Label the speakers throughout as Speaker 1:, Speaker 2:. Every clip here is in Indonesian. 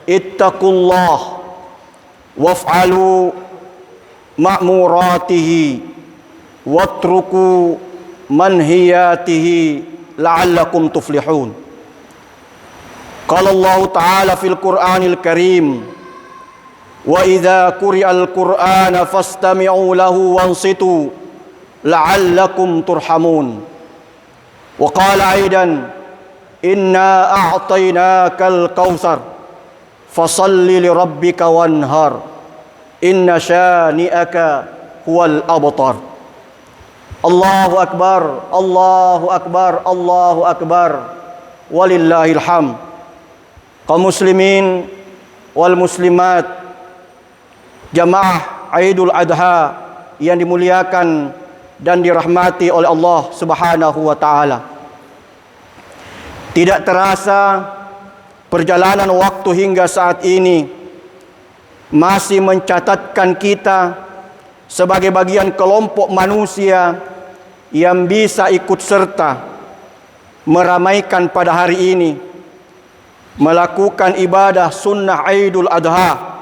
Speaker 1: ittaqullah waf'alu ma'muratihi watruku manhiyatihi la'allakum tuflihun. Qala Allah Ta'ala fil Qur'anil Karim, wa idza quri'al Qur'ana fastami'u lahu wansitu la'allakum turhamun. Wa qala aidan, inna a'tainakal kautsar fasalli li rabbika wanhar inna syani'aka huwal abtar. Allahu akbar, Allahu akbar, Allahu akbar, walillahil hamd. Kaum muslimin wal muslimat, jamaah Idul Adha yang dimuliakan dan dirahmati oleh Allah Subhanahu wa taala. Tidak terasa perjalanan waktu hingga saat ini masih mencatatkan kita sebagai bagian kelompok manusia yang bisa ikut serta meramaikan pada hari ini, melakukan ibadah sunnah Idul Adha.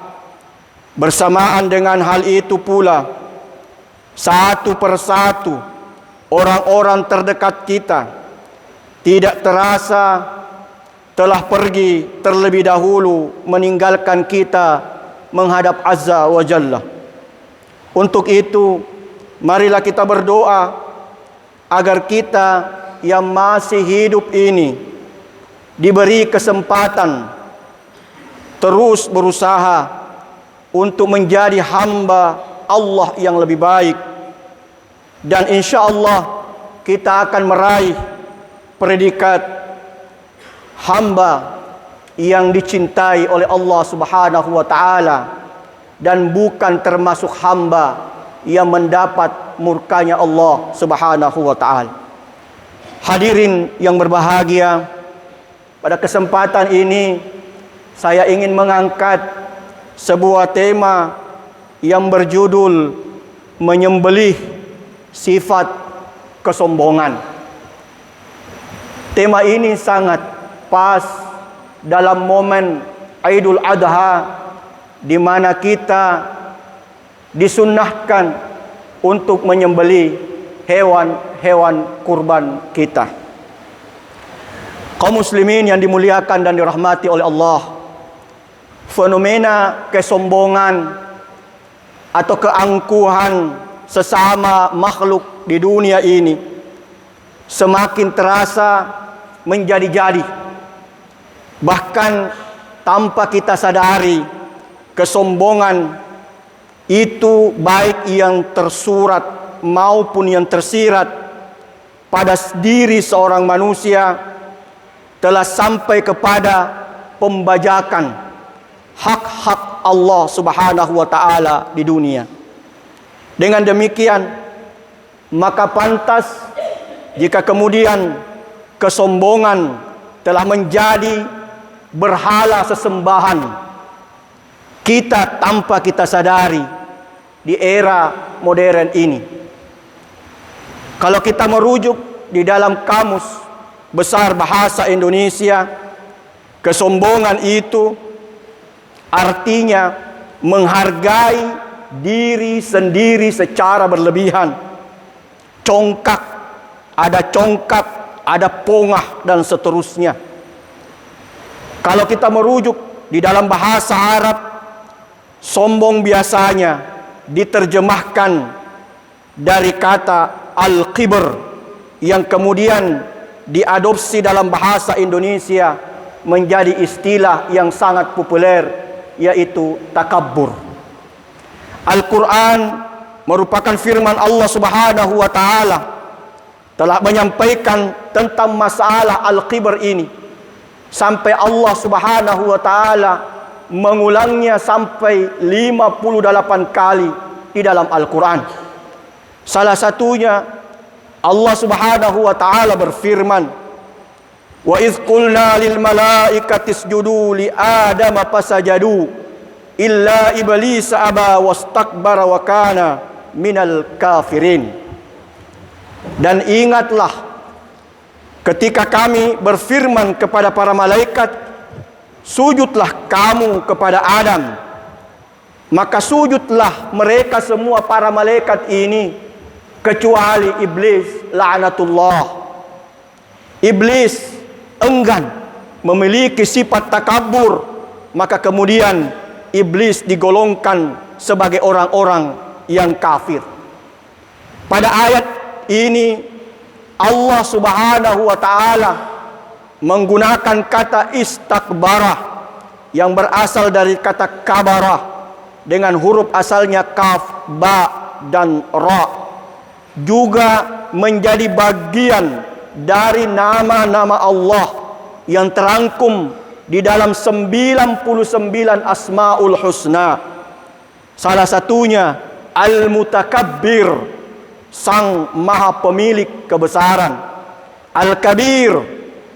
Speaker 1: Bersamaan dengan hal itu pula, satu persatu orang-orang terdekat kita tidak terasa telah pergi terlebih dahulu meninggalkan kita menghadap Azza wa Jalla. Untuk itu, marilah kita berdoa agar kita yang masih hidup ini diberi kesempatan terus berusaha untuk menjadi hamba Allah yang lebih baik, dan insya Allah kita akan meraih predikat hamba yang dicintai oleh Allah Subhanahu wa taala, dan bukan termasuk hamba yang mendapat murkanya Allah Subhanahu wa taala. Hadirin yang berbahagia, pada kesempatan ini saya ingin mengangkat sebuah tema yang berjudul menyembelih sifat kesombongan. Tema ini sangat pas dalam momen Idul Adha, di mana kita disunnahkan untuk menyembelih hewan-hewan kurban kita. Kaum muslimin yang dimuliakan dan dirahmati oleh Allah, fenomena kesombongan atau keangkuhan sesama makhluk di dunia ini semakin terasa menjadi-jadi. Bahkan tanpa kita sadari, kesombongan itu baik yang tersurat maupun yang tersirat pada diri seorang manusia telah sampai kepada pembajakan hak-hak Allah Subhanahu wa taala di dunia. Dengan demikian, maka pantas jika kemudian kesombongan telah menjadi berhala sesembahan kita tanpa kita sadari di era modern ini. Kalau kita merujuk di dalam Kamus Besar Bahasa Indonesia, kesombongan itu artinya menghargai diri sendiri secara berlebihan. Congkak, ada pongah, dan seterusnya. Kalau kita merujuk di dalam bahasa Arab, sombong biasanya diterjemahkan dari kata al-kibr, yang kemudian diadopsi dalam bahasa Indonesia menjadi istilah yang sangat populer, yaitu takabbur. Al-Quran merupakan firman Allah Subhanahu wa ta'ala telah menyampaikan tentang masalah al-kibr ini, sampai Allah Subhanahu wa ta'ala mengulangnya sampai 58 kali di dalam Al-Quran. Salah satunya Allah Subhanahu wa ta'ala berfirman, wa idh qulna lil malaikati isjudu li adama fasajadu illa iblis aba wastakbara wa kana minal kafirin. Dan ingatlah ketika kami berfirman kepada para malaikat, sujudlah kamu kepada Adam. Maka sujudlah mereka semua para malaikat ini, kecuali iblis laknatullah. Iblis enggan memiliki sifat takabur, maka kemudian iblis digolongkan sebagai orang-orang yang kafir. Pada ayat ini Allah Subhanahu wa taala menggunakan kata istakbarah yang berasal dari kata kabarah dengan huruf asalnya kaf, ba, dan ra, juga menjadi bagian dari nama-nama Allah yang terangkum di dalam 99 Asmaul Husna. Salah satunya Al-Mutakabbir, Sang Maha Pemilik Kebesaran. Al-Kabir,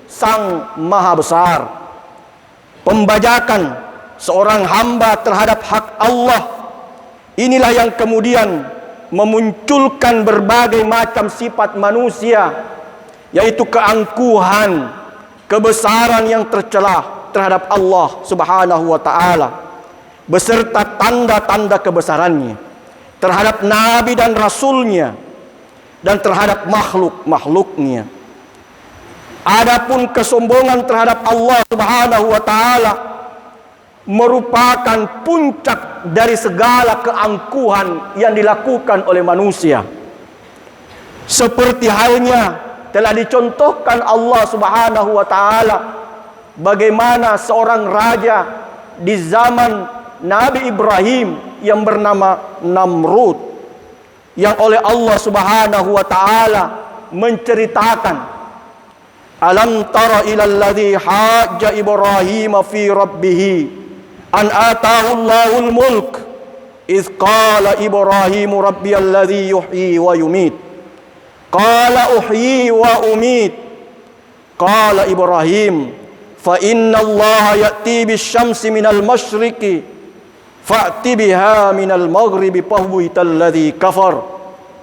Speaker 1: Sang Maha Besar. Pembajakan seorang hamba terhadap hak Allah, inilah yang kemudian memunculkan berbagai macam sifat manusia, yaitu keangkuhan, kebesaran yang tercela terhadap Allah Subhanahu wa taala, beserta tanda-tanda kebesarannya terhadap nabi dan rasulnya dan terhadap makhluk-makhluknya. Adapun kesombongan terhadap Allah Subhanahu wa taala merupakan puncak dari segala keangkuhan yang dilakukan oleh manusia. Seperti halnya telah dicontohkan Allah Subhanahu wa taala bagaimana seorang raja di zaman Nabi Ibrahim yang bernama Namrud, yang oleh Allah Subhanahu wa taala menceritakan, alam tara ilal ladzi hajja Ibrahim fi rabbih an atahu Allahul mulk iz qala Ibrahim rabbiyalladzi yuhyi wa yumit qala uhyi wa umit qala Ibrahim fa inna Allah ya'ti bisyamsi minal masyriqi fa'ti biha minal maghribi fahbuital ladzi kafar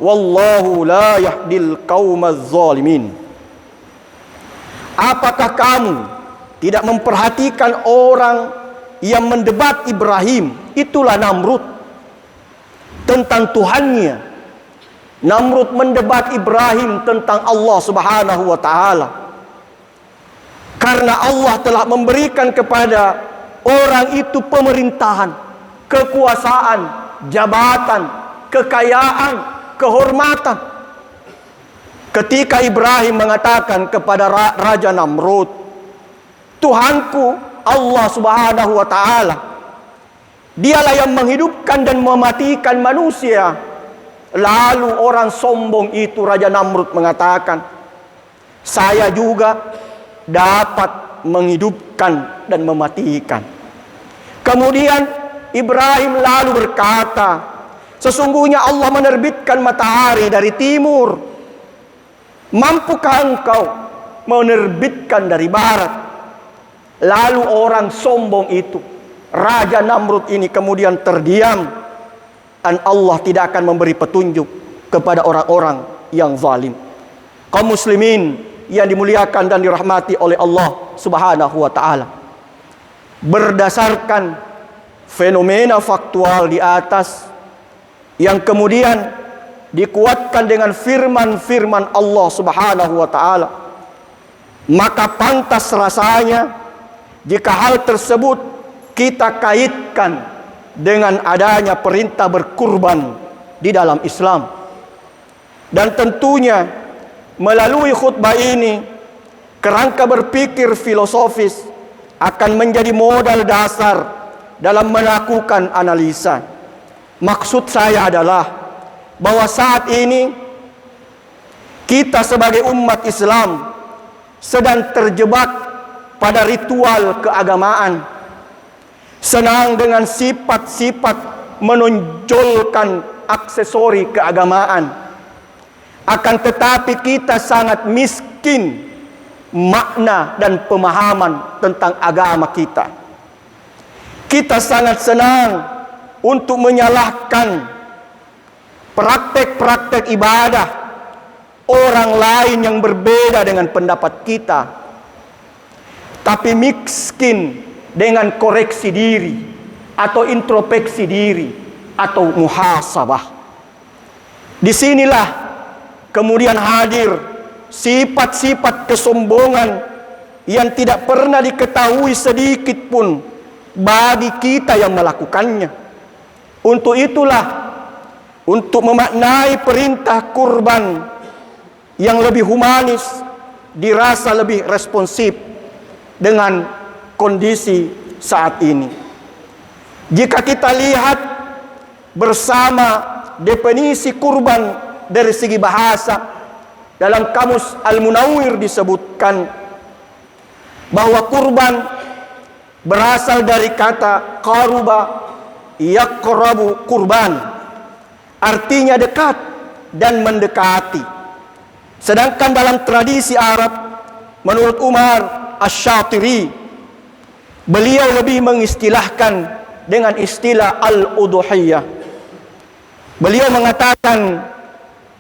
Speaker 1: wallahu la yahdil qaumaz zalimin. Apakah kamu tidak memperhatikan orang yang mendebat Ibrahim? Itulah Namrud, tentang Tuhannya. Namrud mendebat Ibrahim tentang Allah Subhanahu wa taala. Karena Allah telah memberikan kepada orang itu pemerintahan, kekuasaan, jabatan, kekayaan, kehormatan. Ketika Ibrahim mengatakan kepada Raja Namrud, Tuhanku Allah Subhanahu wa taala, dialah yang menghidupkan dan mematikan manusia. Lalu orang sombong itu, Raja Namrud, mengatakan, saya juga dapat menghidupkan dan mematikan. Kemudian Ibrahim lalu berkata, sesungguhnya Allah menerbitkan matahari dari timur. Mampukah engkau menerbitkan dari barat? Lalu orang sombong itu, Raja Namrud ini, kemudian terdiam, dan Allah tidak akan memberi petunjuk kepada orang-orang yang zalim. Kaum muslimin yang dimuliakan dan dirahmati oleh Allah Subhanahu wa taala, berdasarkan fenomena faktual di atas yang kemudian dikuatkan dengan firman-firman Allah Subhanahu wa taala, maka pantas rasanya jika hal tersebut kita kaitkan dengan adanya perintah berkurban di dalam Islam. Dan tentunya melalui khutbah ini, kerangka berpikir filosofis akan menjadi modal dasar dalam melakukan analisa. Maksud saya adalah bahwa saat ini kita sebagai umat Islam sedang terjebak pada ritual keagamaan, senang dengan sifat-sifat menonjolkan aksesori keagamaan. Akan tetapi kita sangat miskin makna dan pemahaman tentang agama kita. Kita sangat senang untuk menyalahkan praktek-praktek ibadah orang lain yang berbeda dengan pendapat kita. Tapi miskin dengan koreksi diri atau introspeksi diri atau muhasabah. Disinilah kemudian hadir sifat-sifat kesombongan yang tidak pernah diketahui sedikit pun bagi kita yang melakukannya. Untuk itulah, untuk memaknai perintah kurban yang lebih humanis, dirasa lebih responsif dengan kondisi saat ini. Jika kita lihat bersama definisi kurban dari segi bahasa, dalam kamus Al-Munawwir disebutkan bahwa kurban berasal dari kata qaruba yaqrabu kurban, artinya dekat dan mendekati. Sedangkan dalam tradisi Arab, menurut Umar Asy-Syatiri, beliau lebih mengistilahkan dengan istilah al-udhuhiyah. Beliau mengatakan,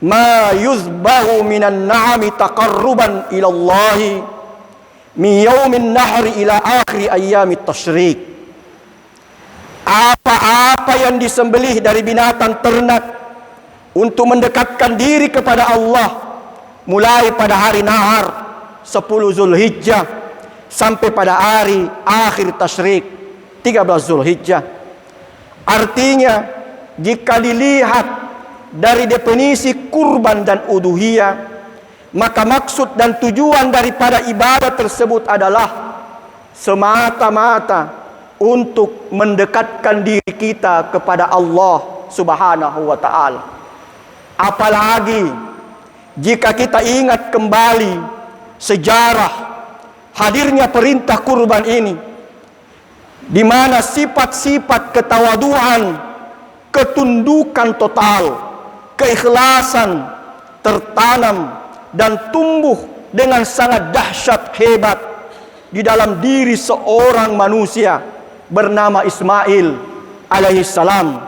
Speaker 1: ma yuzbahu minan na'ami taqarruban ila Allah min yaumin nahri ila akhir ayyamit tasyrik. Apa-apa yang disembelih dari binatang ternak untuk mendekatkan diri kepada Allah, mulai pada hari nahar 10 Zulhijjah sampai pada hari akhir tasyrik 13 Zulhijjah. Artinya, jika dilihat dari definisi kurban dan uduhiyah, maka maksud dan tujuan daripada ibadah tersebut adalah semata-mata untuk mendekatkan diri kita kepada Allah Subhanahu wa ta'ala. Apalagi jika kita ingat kembali sejarah hadirnya perintah kurban ini, di mana sifat-sifat ketawaduan, ketundukan total, keikhlasan tertanam dan tumbuh dengan sangat dahsyat hebat di dalam diri seorang manusia bernama Ismail alaihissalam.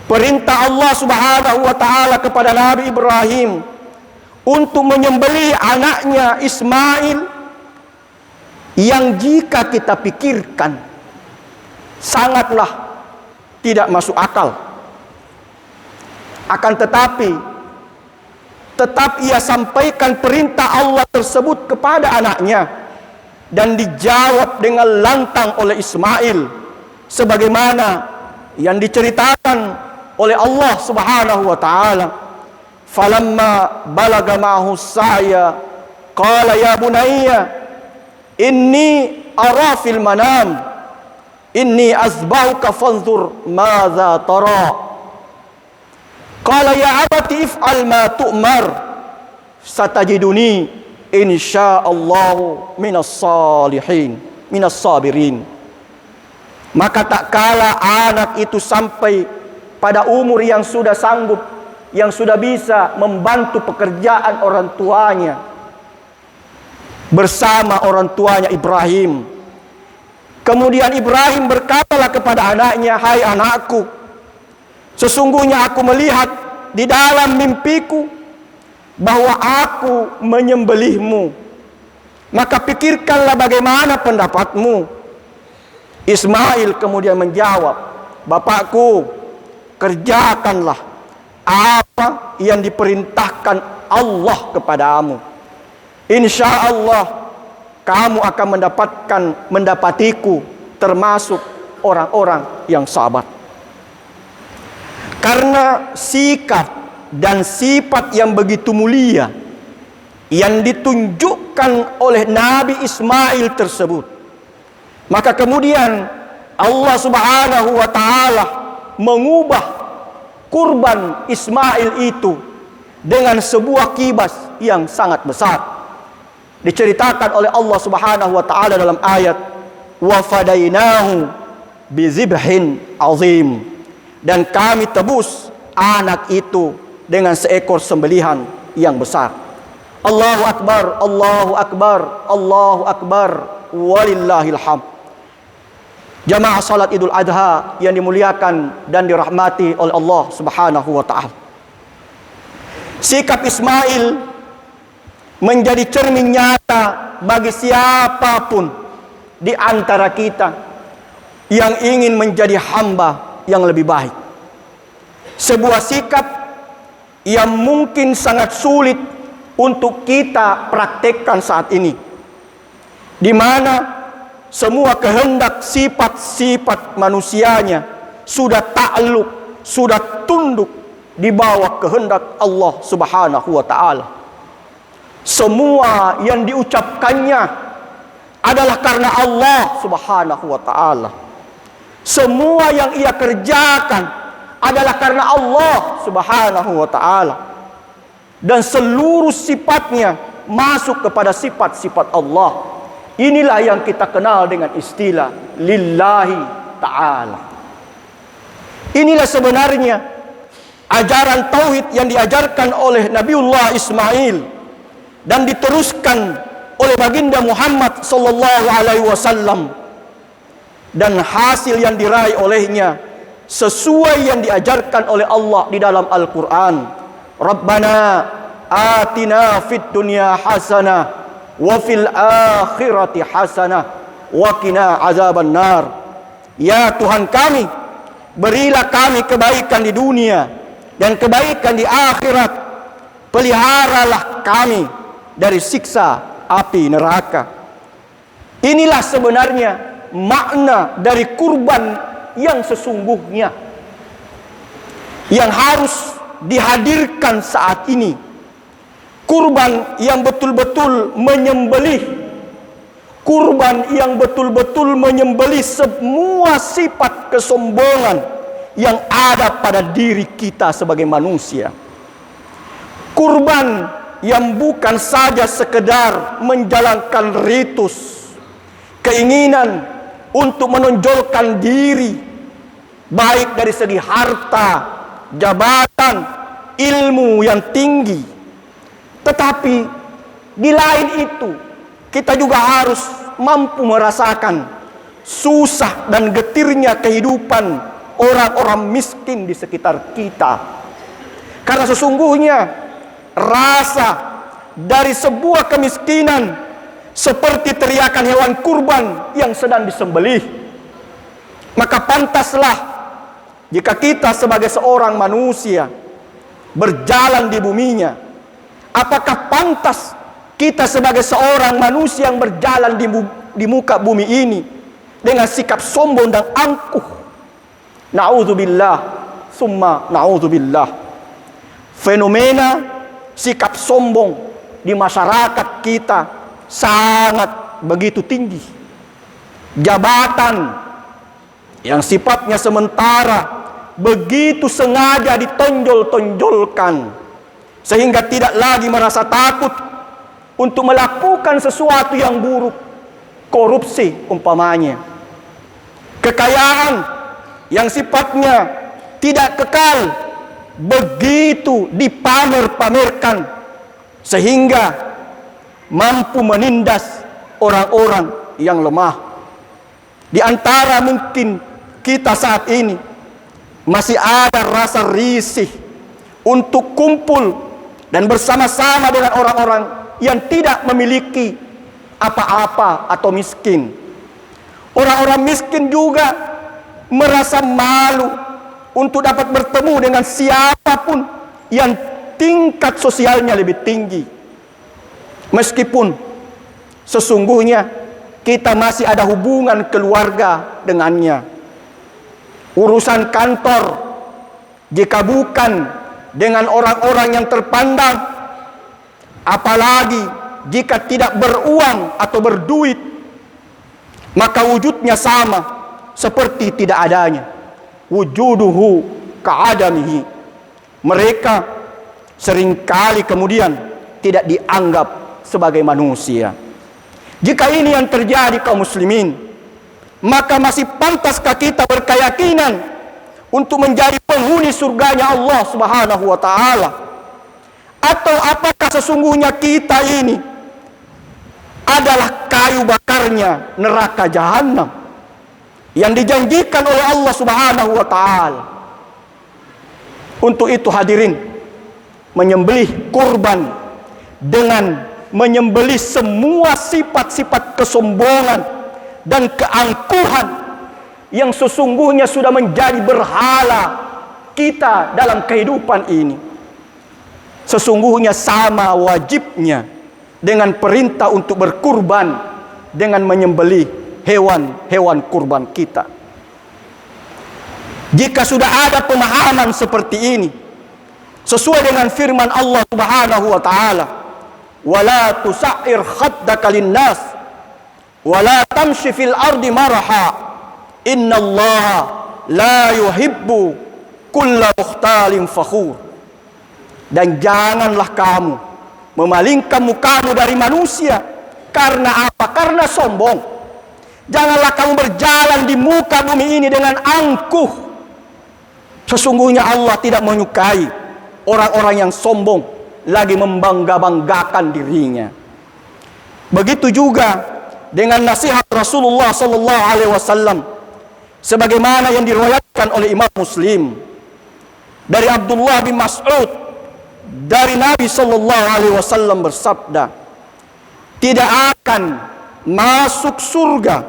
Speaker 1: Perintah Allah Subhanahu wa ta'ala kepada Nabi Ibrahim untuk menyembelih anaknya Ismail, yang jika kita pikirkan sangatlah tidak masuk akal. Akan tetapi tetap ia sampaikan perintah Allah tersebut kepada anaknya, dan dijawab dengan lantang oleh Ismail sebagaimana yang diceritakan oleh Allah Subhanahu wa ta'ala. Falamma balaga ma'ahu sa'ya qala ya bunayya inni ara fil manam inni azbahuka fanzur madza tara. Qala ya abati if'al ma tu'mar satajiduni insyaallahu minas salihin minas sabirin. Maka tak kala anak itu sampai pada umur yang sudah sanggup, yang sudah bisa membantu pekerjaan orang tuanya bersama orang tuanya Ibrahim. Kemudian Ibrahim berkatalah kepada anaknya, hai anakku, sesungguhnya aku melihat di dalam mimpiku bahwa aku menyembelihmu, maka pikirkanlah bagaimana pendapatmu. Ismail kemudian menjawab, bapakku, kerjakanlah apa yang diperintahkan Allah kepadamu. Insya Allah kamu akan mendapatiku termasuk orang-orang yang sabar. Karena sikap dan sifat yang begitu mulia yang ditunjukkan oleh Nabi Ismail tersebut, maka kemudian Allah Subhanahu wa ta'ala mengubah kurban Ismail itu dengan sebuah kibas yang sangat besar. Diceritakan oleh Allah Subhanahu wa ta'ala dalam ayat wa fadainahu bizibhin azim, dan kami tebus anak itu dengan seekor sembelihan yang besar. Allahu akbar, Allahu akbar, Allahu akbar, walillahil hamd. Jamaah salat Idul Adha yang dimuliakan dan dirahmati oleh Allah Subhanahu wa ta'ala. Sikap Ismail menjadi cermin nyata bagi siapapun di antara kita yang ingin menjadi hamba yang lebih baik. Sebuah sikap yang mungkin sangat sulit untuk kita praktekkan saat ini, di mana semua kehendak sifat-sifat manusianya sudah takluk, sudah tunduk di bawah kehendak Allah Subhanahu wa taala. Semua yang diucapkannya adalah karena Allah Subhanahu wa taala. Semua yang ia kerjakan adalah karena Allah Subhanahu wa taala. Dan seluruh sifatnya masuk kepada sifat-sifat Allah. Inilah yang kita kenal dengan istilah lillahi ta'ala. Inilah sebenarnya ajaran tauhid yang diajarkan oleh Nabiullah Ismail dan diteruskan oleh baginda Muhammad sallallahu alaihi wasallam, dan hasil yang diraih olehnya sesuai yang diajarkan oleh Allah di dalam Al-Quran. Rabbana atina fid dunya hasanah wa fil akhirati hasanah wa qina azaban nar. Ya Tuhan kami, berilah kami kebaikan di dunia dan kebaikan di akhirat. Peliharalah kami dari siksa api neraka. Inilah sebenarnya makna dari kurban yang sesungguhnya yang harus dihadirkan saat ini. Kurban yang betul-betul menyembelih, kurban yang betul-betul menyembelih semua sifat kesombongan yang ada pada diri kita sebagai manusia. Kurban yang bukan saja sekedar menjalankan ritus, keinginan untuk menonjolkan diri, baik dari segi harta, jabatan, ilmu yang tinggi. Tetapi di lain itu, kita juga harus mampu merasakan susah dan getirnya kehidupan orang-orang miskin di sekitar kita. Karena sesungguhnya rasa dari sebuah kemiskinan seperti teriakan hewan kurban yang sedang disembelih. Maka pantaslah jika kita sebagai seorang manusia berjalan di buminya, apakah pantas kita sebagai seorang manusia yang berjalan di muka bumi ini dengan sikap sombong dan angkuh? Na'udzubillah, summa na'udzubillah. Fenomena sikap sombong di masyarakat kita sangat begitu tinggi. Jabatan yang sifatnya sementara begitu sengaja ditonjol-tonjolkan sehingga tidak lagi merasa takut untuk melakukan sesuatu yang buruk, korupsi umpamanya. Kekayaan yang sifatnya tidak kekal begitu dipamer-pamerkan sehingga mampu menindas orang-orang yang lemah. Di antara mungkin kita saat ini masih ada rasa risih untuk kumpul dan bersama-sama dengan orang-orang yang tidak memiliki apa-apa atau miskin. Orang-orang miskin juga merasa malu untuk dapat bertemu dengan siapapun yang tingkat sosialnya lebih tinggi. Meskipun sesungguhnya kita masih ada hubungan keluarga dengannya. Urusan kantor, jika bukan dengan orang-orang yang terpandang, apalagi jika tidak beruang atau berduit, maka wujudnya sama seperti tidak adanya. Wujuduhu ka'adamihi. Mereka seringkali kemudian tidak dianggap sebagai manusia. Jika ini yang terjadi kaum muslimin, maka masih pantaskah kita berkeyakinan untuk menjadi penghuni surganya Allah Subhanahu wa taala? Atau apakah sesungguhnya kita ini adalah kayu bakarnya neraka jahanam yang dijanjikan oleh Allah Subhanahu wa taala? Untuk itu hadirin, menyembelih kurban dengan menyembelih semua sifat-sifat kesombongan dan keangkuhan yang sesungguhnya sudah menjadi berhala kita dalam kehidupan ini. Sesungguhnya sama wajibnya dengan perintah untuk berkurban dengan menyembelih hewan-hewan kurban kita. Jika sudah ada pemahaman seperti ini, sesuai dengan firman Allah Subhanahu wa taala, "Wala tusa'ir khaddaka lin-nas wa la tamshi fil ardi maraha, innallaha la yuhibbu kulla mukhtalin fakhur." Dan janganlah kamu memalingkan mukamu dari manusia. Karena apa? Karena sombong. Janganlah kamu berjalan di muka bumi ini dengan angkuh. Sesungguhnya Allah tidak menyukai orang-orang yang sombong, lagi membangga-banggakan dirinya. Begitu juga dengan nasihat Rasulullah sallallahu alaihi wasallam sebagaimana yang diriwayatkan oleh Imam Muslim dari Abdullah bin Mas'ud, dari Nabi sallallahu alaihi wasallam bersabda, tidak akan masuk surga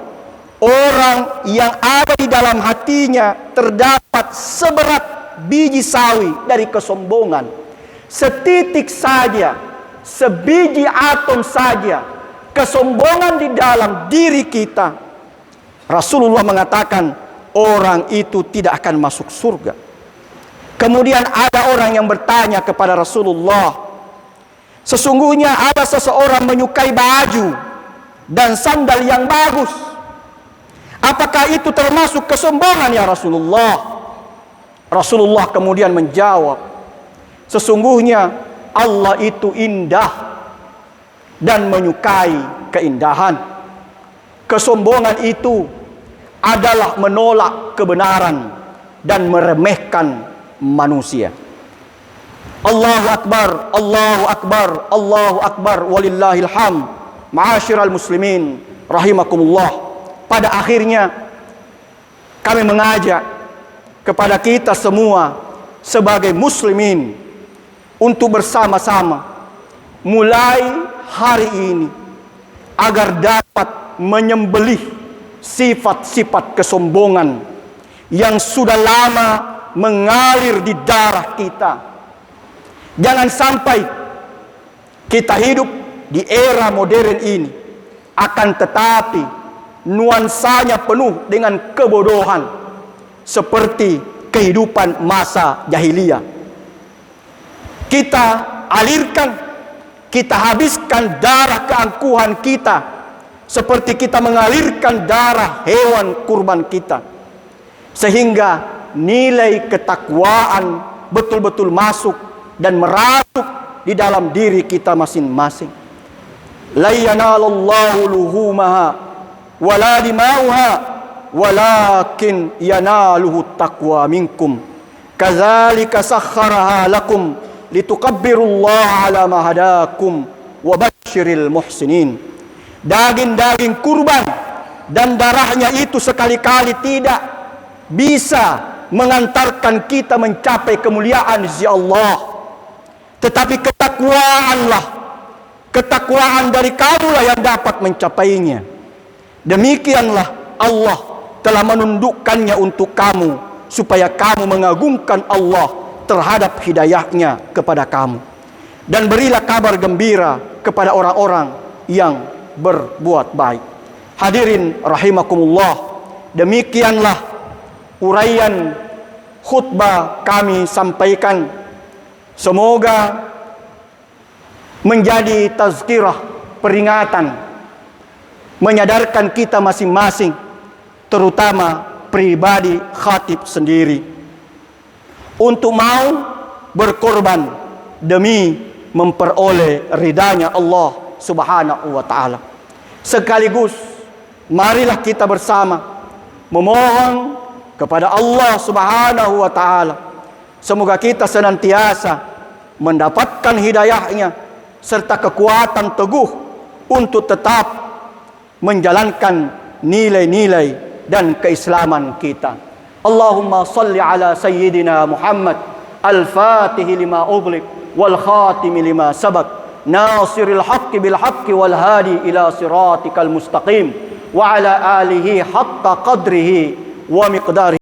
Speaker 1: orang yang ada di dalam hatinya terdapat seberat biji sawi dari kesombongan. Setitik saja, sebiji atom saja kesombongan di dalam diri kita, Rasulullah mengatakan orang itu tidak akan masuk surga. Kemudian ada orang yang bertanya kepada Rasulullah, sesungguhnya ada seseorang menyukai baju dan sandal yang bagus. Apakah itu termasuk kesombongan ya Rasulullah? Rasulullah kemudian menjawab, sesungguhnya Allah itu indah dan menyukai keindahan. Kesombongan itu adalah menolak kebenaran dan meremehkan manusia. Allahu Akbar, Allahu Akbar, Allahu Akbar, walillahil hamd. Ma'asyiral muslimin rahimakumullah. Pada akhirnya kami mengajak kepada kita semua sebagai muslimin untuk bersama-sama mulai hari ini agar dapat menyembelih sifat-sifat kesombongan yang sudah lama mengalir di darah kita. Jangan sampai kita hidup di era modern ini, akan tetapi nuansanya penuh dengan kebodohan seperti kehidupan masa jahiliyah. Kita alirkan, kita habiskan darah keangkuhan kita seperti kita mengalirkan darah hewan kurban kita, sehingga nilai ketakwaan betul-betul masuk dan merasuk di dalam diri kita masing-masing. La yanalallahu luhumaha wala dimauha walakin yanaluhu taqwa minkum. Kadzalika sakhkharaha lakum litukabbirullaha ala ma hadakum wa basyiril muhsinin. Daging-daging kurban dan darahnya itu sekali-kali tidak bisa mengantarkan kita mencapai kemuliaan di sisi Allah, tetapi ketakwaan dari kamulah yang dapat mencapainya. Demikianlah Allah telah menundukkannya untuk kamu supaya kamu mengagungkan Allah terhadap hidayahnya kepada kamu. Dan berilah kabar gembira kepada orang-orang yang berbuat baik. Hadirin rahimakumullah, demikianlah uraian khutbah kami sampaikan. Semoga menjadi tazkirah, peringatan, menyadarkan kita masing-masing, terutama pribadi khatib sendiri, untuk mau berkorban demi memperoleh ridhanya Allah Subhanahu wa ta'ala. Sekaligus marilah kita bersama memohon kepada Allah Subhanahu wa ta'ala, semoga kita senantiasa mendapatkan hidayahnya serta kekuatan teguh untuk tetap menjalankan nilai-nilai dan keislaman kita. Allahumma salli ala sayyidina Muhammad al-fatihi lima ughliq wal khatimi lima sabaq nasiril haqqi bil haqqi wal hadi ila siratikal mustaqim wa ala alihi hatta qadrihi wa miqdarihi.